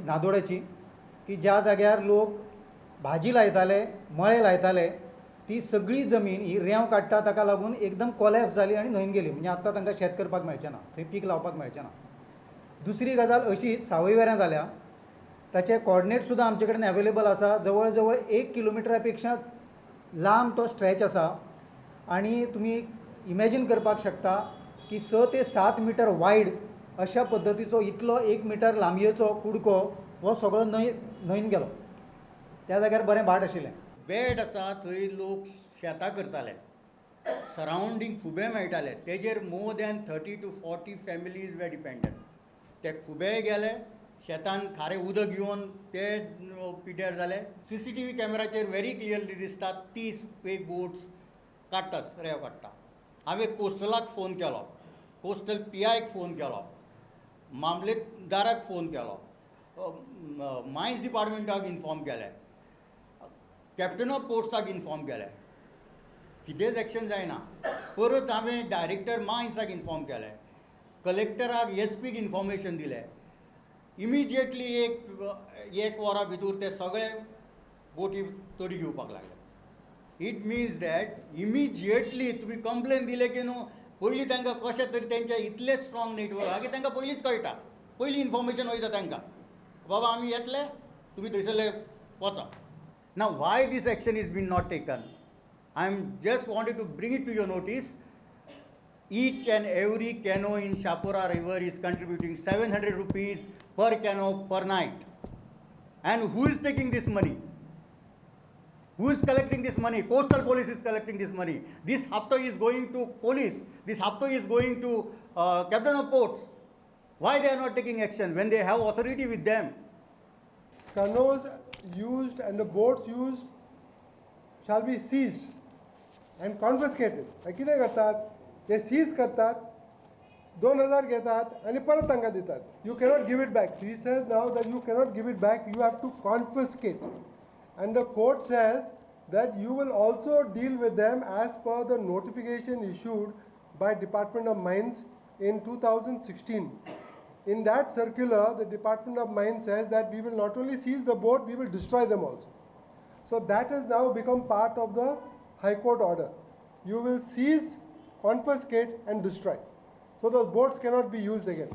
नादोड्याची की ज्या जाग्यार लोक भाजी लायताले मळे लायताले ती सगळी जमीन ही रेंव काडटा ताका लागून एकदम कोलॅप्स जाली आनी न्हंयन गेली. म्हणजे आतां तांकां शेत करपाक मेळचें ना, थंय पीक लावपाक मेळचें ना. दुसरी गजाल अशीच सावयवेऱ्यां जाल्या, ताचे कॉर्डिनेट सुद्दां आमचे कडेन अवेलेबल आसा. जवळ जवळ 1 किलोमिटरा पेक्षा लांब तो स्ट्रेच आसा आनी तुमी इमॅजीन करपाक शकता की 6 ते 7 मिटर वायड अशा पद्दतीचो इतलो 1 मिटर लांबयेचो कुडको हो सगळो न्हंयन गेलो. त्या जाग्यार बरें भाट आशिल्लें. बेड आसा थंय लोक शेतां करताले, सरावंडींग खुबे मेळटाले, तेजेर more than 30 to 40 families way dependent. ते खुबेय गेले, शेतान खारें उदक घेवन ते पिड्ड्यार जाले. CCTV कॅमेराचेर व्हेरी क्लियरली दिसता 30 फेक बोट्स काडटात, रेंव काडटा. हांवें कोस्टलाक फोन केलो, कोस्टल PIक फोन केलो, मामलेदाराक फोन केलो, मायन्स डिपार्टमेंटाक इन्फॉर्म केलें, कॅप्टन ऑफ पोर्ट्साक इन्फॉर्म केलें, कितेंच एक्शन जायना. परत हांवें डायरेक्टर मायन्साक इन्फॉर्म केलें, कलेक्टराक SPक इन्फॉर्मेशन दिलें. इमिजिएटली एक वरा भितर ते सगळे बोटी तडी घेवपाक लागले. इट मिन्स दॅट इमिजिएटली तुमी कंप्लेन दिले की न्हू, पयलीं तांकां कशें तरी तेंचें इतलें स्ट्रॉंग नेटवर्क आहा की तांकां पयलींच कळटा, पयलीं इन्फॉर्मेशन वयता तांकां, बाबा आमी येतले, तुमी थंयसरले वचा. Now why this action is being not taken? I am just wanted to bring it to your notice. Each and every canoe in Shapura river is contributing 700 rupees per canoe per night. And who is taking this money? Who is collecting this money? Coastal police is collecting this money. This hafta is going to police. This hafta is going to captain of ports. Why they are not taking action when they have authority with them? Canoes used and the boats used shall be seized and confiscated. कितें करतात ते seize करतात, 2000 घेतात आणि परत तांकां दितात. You cannot give it back. He says now that you cannot give it back, you have to confiscate. And the court says that you will also deal with them as per the notification issued by Department of Mines in 2016. In that circular, the Department of Mines says that we will not only seize the boat, we will destroy them also. So that has now become part of the High Court order. You will seize, confiscate and destroy. So those boats cannot be used again.